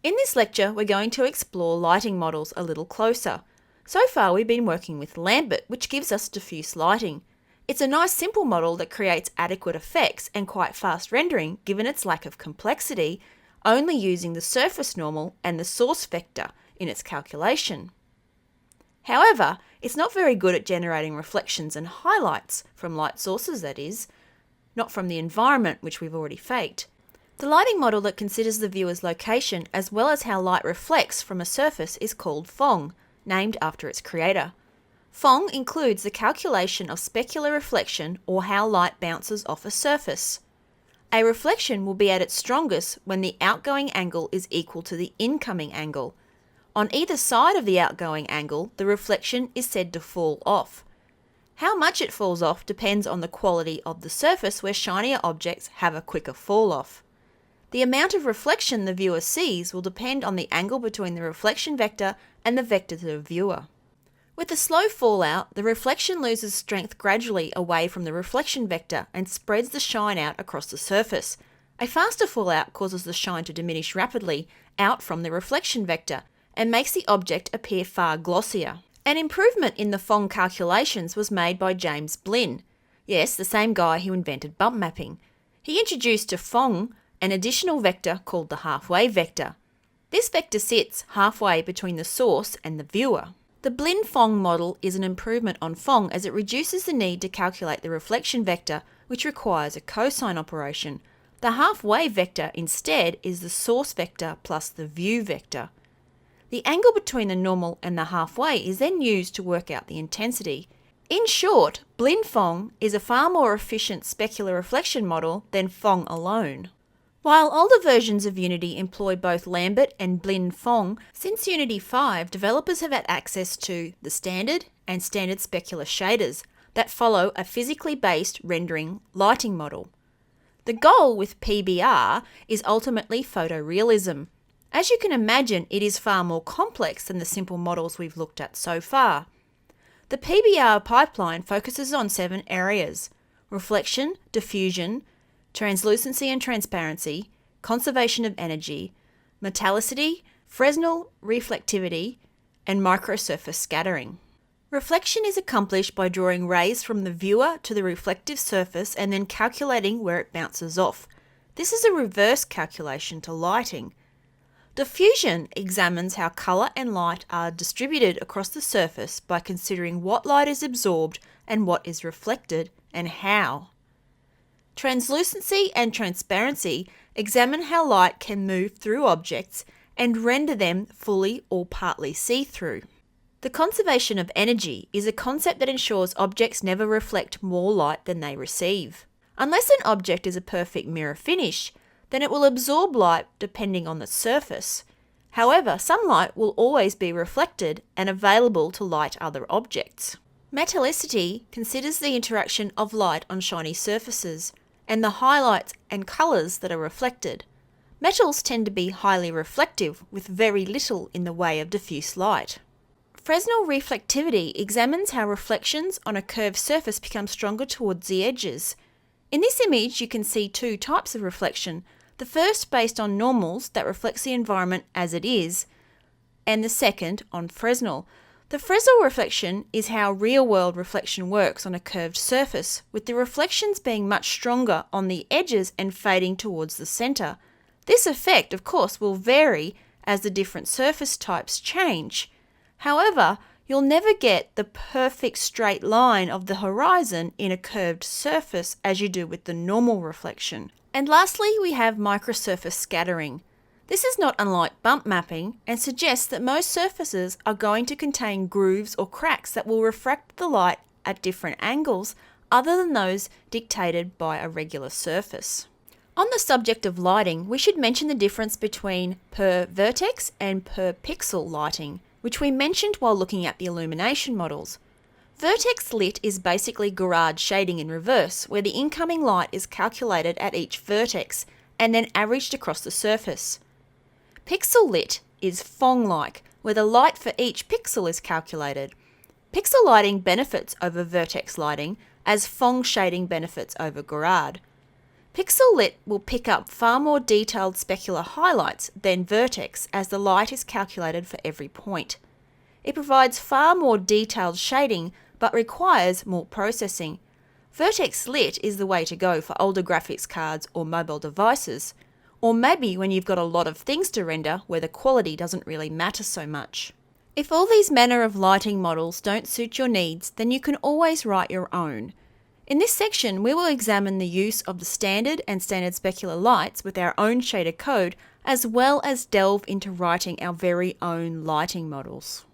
In this lecture, we're going to explore lighting models a little closer. So far, we've been working with Lambert, which gives us diffuse lighting. It's a nice simple model that creates adequate effects and quite fast rendering given its lack of complexity, only using the surface normal and the source vector in its calculation. However, it's not very good at generating reflections and highlights from light sources, that is, not from the environment, which we've already faked. The lighting model that considers the viewer's location as well as how light reflects from a surface is called PhOng, named after its creator. PhOng includes the calculation of specular reflection, or how light bounces off a surface. A reflection will be at its strongest when the outgoing angle is equal to the incoming angle. On either side of the outgoing angle, the reflection is said to fall off. How much it falls off depends on the quality of the surface, where shinier objects have a quicker fall off. The amount of reflection the viewer sees will depend on the angle between the reflection vector and the vector to the viewer. With a slow fallout, the reflection loses strength gradually away from the reflection vector and spreads the shine out across the surface. A faster fallout causes the shine to diminish rapidly out from the reflection vector and makes the object appear far glossier. An improvement in the PhOng calculations was made by James Blinn. Yes, the same guy who invented bump mapping. He introduced to PhOng an additional vector called the halfway vector. This vector sits halfway between the source and the viewer. The Blinn-PhOng model is an improvement on PhOng as it reduces the need to calculate the reflection vector, which requires a cosine operation. The halfway vector instead is the source vector plus the view vector. The angle between the normal and the halfway is then used to work out the intensity. In short, Blinn-PhOng is a far more efficient specular reflection model than PhOng alone. While older versions of Unity employ both Lambert and Blinn-PhOng, since Unity 5, developers have had access to the standard and standard specular shaders that follow a physically based rendering lighting model. The goal with PBR is ultimately photorealism. As you can imagine, it is far more complex than the simple models we've looked at so far. The PBR pipeline focuses on 7 areas: reflection, diffusion, translucency and transparency, conservation of energy, metallicity, Fresnel reflectivity, and microsurface scattering. Reflection is accomplished by drawing rays from the viewer to the reflective surface and then calculating where it bounces off. This is a reverse calculation to lighting. Diffusion examines how colour and light are distributed across the surface by considering what light is absorbed and what is reflected, and how. Translucency and transparency examine how light can move through objects and render them fully or partly see-through. The conservation of energy is a concept that ensures objects never reflect more light than they receive. Unless an object is a perfect mirror finish, then it will absorb light depending on the surface. However, some light will always be reflected and available to light other objects. Metallicity considers the interaction of light on shiny surfaces and the highlights and colours that are reflected. Metals tend to be highly reflective with very little in the way of diffuse light. Fresnel reflectivity examines how reflections on a curved surface become stronger towards the edges. In this image you can see 2 types of reflection, the first based on normals that reflects the environment as it is, and the second on Fresnel. The Fresnel reflection is how real-world reflection works on a curved surface, with the reflections being much stronger on the edges and fading towards the centre. This effect, of course, will vary as the different surface types change. However, you'll never get the perfect straight line of the horizon in a curved surface as you do with the normal reflection. And lastly, we have microsurface scattering. This is not unlike bump mapping and suggests that most surfaces are going to contain grooves or cracks that will refract the light at different angles other than those dictated by a regular surface. On the subject of lighting, we should mention the difference between per vertex and per pixel lighting, which we mentioned while looking at the illumination models. Vertex lit is basically Gouraud shading in reverse, where the incoming light is calculated at each vertex and then averaged across the surface. Pixel lit is PhOng-like, where the light for each pixel is calculated. Pixel lighting benefits over vertex lighting, as PhOng shading benefits over Gouraud. Pixel Lit will pick up far more detailed specular highlights than Vertex as the light is calculated for every point. It provides far more detailed shading but requires more processing. Vertex Lit is the way to go for older graphics cards or mobile devices, or maybe when you've got a lot of things to render where the quality doesn't really matter so much. If all these manner of lighting models don't suit your needs, then you can always write your own. In this section, we will examine the use of the standard and standard specular lights with our own shader code, as well as delve into writing our very own lighting models.